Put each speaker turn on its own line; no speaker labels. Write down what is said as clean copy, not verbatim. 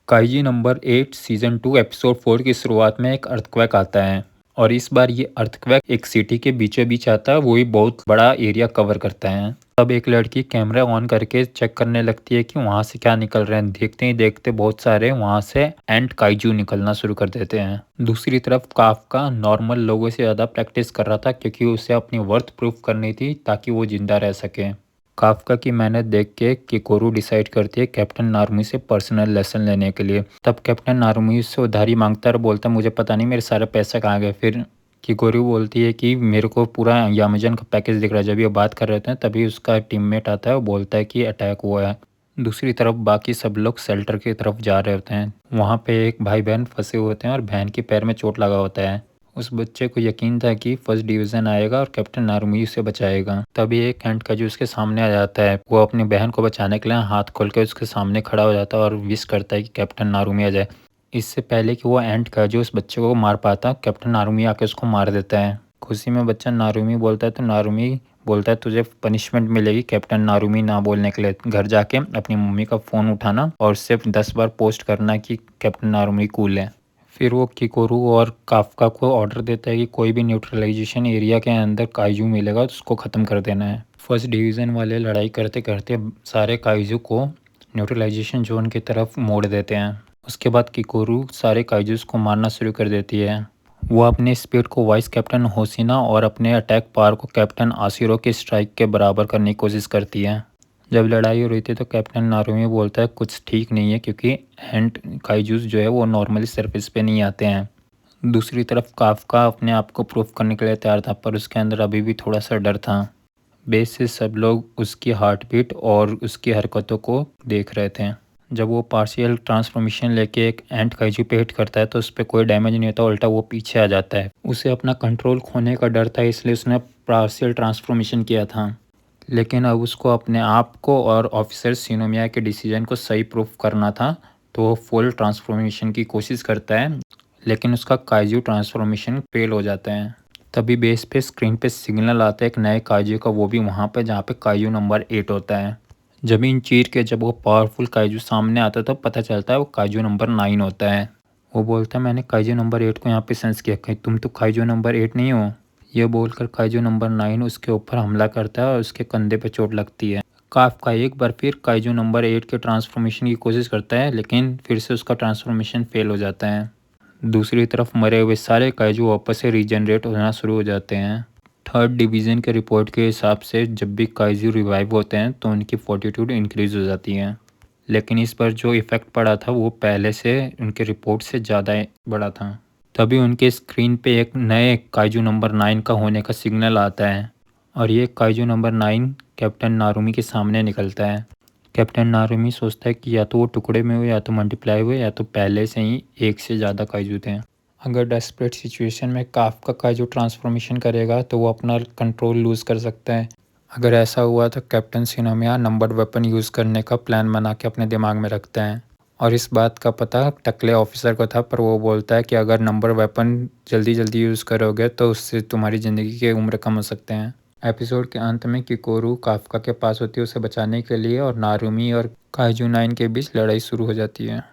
काइजी number 8 season 2 episode 4 की शुरुआत में एक अर्थक्वेक आता है। और इस बार ये अर्थक्वेक एक सिटी के बीचों बीच आता है, वो भी बहुत बड़ा एरिया कवर करता है। तब एक लड़की कैमरा ऑन करके चेक करने लगती है कि वहां से क्या निकल रहे हैं। देखते ही देखते बहुत सारे वहां से एंट काइजू निकलना शुरू कर देते हैं। दूसरी तरफ काफका नॉर्मल लोगों से ज्यादा प्रैक्टिस कर रहा था, क्योंकि उसे अपनी वर्थ प्रूफ करनी थी ताकि वो जिंदा रह सके। काफका की मेहनत देख के किकोरू डिसाइड करती है कैप्टन नारुमी से पर्सनल लेसन लेने के लिए। तब कैप्टन नारुमी उससे उधारी मांगता है और बोलता है, मुझे पता नहीं मेरे सारे पैसे कहाँ गए। फिर किकोरू बोलती है कि मेरे को पूरा यामाजन का पैकेज दिख रहा है। जब ये बात कर रहे थे तभी उसका टीममेट आता है और बोलता है कि अटैक हुआ है। दूसरी तरफ बाकी सब लोग शेल्टर की तरफ जा रहे होते हैं। वहाँ पे एक भाई बहन फंसे हुए होते हैं और बहन के पैर में चोट लगा होता है। उस बच्चे को यकीन था कि फर्स्ट डिवीजन आएगा और कैप्टन नारुमी उसे बचाएगा। तभी एक एंट का जो उसके सामने आ जाता है, वो अपनी बहन को बचाने के लिए हाथ खोल के उसके सामने खड़ा हो जाता है और विश करता है कि कैप्टन नारुमी आ जाए। इससे पहले कि वो एंट का जो उस बच्चे को मार पाता, कैप्टन नारुमी आके उसको मार देता है। खुशी में बच्चा नारुमी बोलता है तो नारुमी बोलता है तुझे पनिशमेंट मिलेगी कैप्टन नारुमी ना बोलने के लिए। घर जाके अपनी मम्मी का फ़ोन उठाना और सिर्फ 10 बार पोस्ट करना कि कैप्टन नारुमी कूल है। फिर वो किकोरू और काफका को ऑर्डर देता है कि कोई भी न्यूट्रलाइजेशन एरिया के अंदर काइजू मिलेगा तो उसको ख़त्म कर देना है। फर्स्ट डिवीज़न वाले लड़ाई करते करते सारे काइजू को न्यूट्रलाइजेशन जोन की तरफ मोड़ देते हैं। उसके बाद किकोरू सारे काइजूस को मारना शुरू कर देती है। वो अपने स्पीड को वाइस कैप्टन होसिना और अपने अटैक पावर को कैप्टन आशिरो के स्ट्राइक के बराबर करने की कोशिश करती है। जब लड़ाई हो रही थी तो कैप्टन नारुमी बोलता है कुछ ठीक नहीं है, क्योंकि एंट काइजूस जो है वो नॉर्मली सरफेस पे नहीं आते हैं। दूसरी तरफ काफका अपने आप को प्रूफ करने के लिए तैयार था, पर उसके अंदर अभी भी थोड़ा सा डर था। बेस से सब लोग उसकी हार्ट बीट और उसकी हरकतों को देख रहे थे। जब वो पार्शियल ट्रांसफॉर्मेशन लेके एक एंट काइजू पे हिट करता है तो उस पर कोई डैमेज नहीं होता, उल्टा वो पीछे आ जाता है। उसे अपना कंट्रोल खोने का डर था, इसलिए उसने पार्शियल ट्रांसफॉर्मेशन किया था। लेकिन अब उसको अपने आप को और ऑफिसर सिनोमिया के डिसीजन को सही प्रूफ करना था, तो वो फुल ट्रांसफॉर्मेशन की कोशिश करता है, लेकिन उसका काइजू ट्रांसफॉर्मेशन फेल हो जाता है। तभी बेस पे स्क्रीन पे सिग्नल आता है एक नए काइजू का, वो भी वहाँ पे जहाँ पे काइजू नंबर 8 होता है। जमीन चीर के जब वो पावरफुल काइजू सामने आता है तो पता चलता है वो काइजू नंबर 9 होता है। वो बोलता है मैंने काइजू नंबर 8 को यहाँ पे सेंस किया, कहीं तुम तो काइजू नंबर 8 नहीं हो। ये बोलकर काइजू नंबर 9 उसके ऊपर हमला करता है और उसके कंधे पर चोट लगती है। काफका एक बार फिर काइजू नंबर 8 के ट्रांसफॉर्मेशन की कोशिश करता है, लेकिन फिर से उसका ट्रांसफॉर्मेशन फेल हो जाता है। दूसरी तरफ मरे हुए सारे काइजू वापस से रीजनरेट होना शुरू हो जाते हैं। थर्ड डिवीज़न के रिपोर्ट के हिसाब से जब भी काइजू रिवाइव होते हैं तो उनकी फोर्टिट्यूड इंक्रीज हो जाती है, लेकिन इस पर जो इफ़ेक्ट पड़ा था वो पहले से उनके रिपोर्ट से ज़्यादा बड़ा था। तभी उनके स्क्रीन पे एक नए काइजू नंबर 9 का होने का सिग्नल आता है और ये काइजू नंबर 9 कैप्टन नारुमी के सामने निकलता है। कैप्टन नारुमी सोचता है कि या तो वो टुकड़े में हुए, या तो मल्टीप्लाई हुए, या तो पहले से ही एक से ज़्यादा काइजू थे। अगर डेस्परेट सिचुएशन में काफका काइजू ट्रांसफॉर्मेशन करेगा तो वो अपना कंट्रोल लूज़ कर सकता है। अगर ऐसा हुआ तो कैप्टन सिनोमिया नंबर्ड वेपन यूज़ करने का प्लान बना के अपने दिमाग में रखते हैं। और इस बात का पता टकले ऑफिसर को था, पर वो बोलता है कि अगर नंबर वेपन जल्दी जल्दी यूज़ करोगे तो उससे तुम्हारी ज़िंदगी की उम्र कम हो सकते हैं। एपिसोड के अंत में किकोरू काफका के पास होती है उसे बचाने के लिए, और नारुमी और काइजू 9 के बीच लड़ाई शुरू हो जाती है।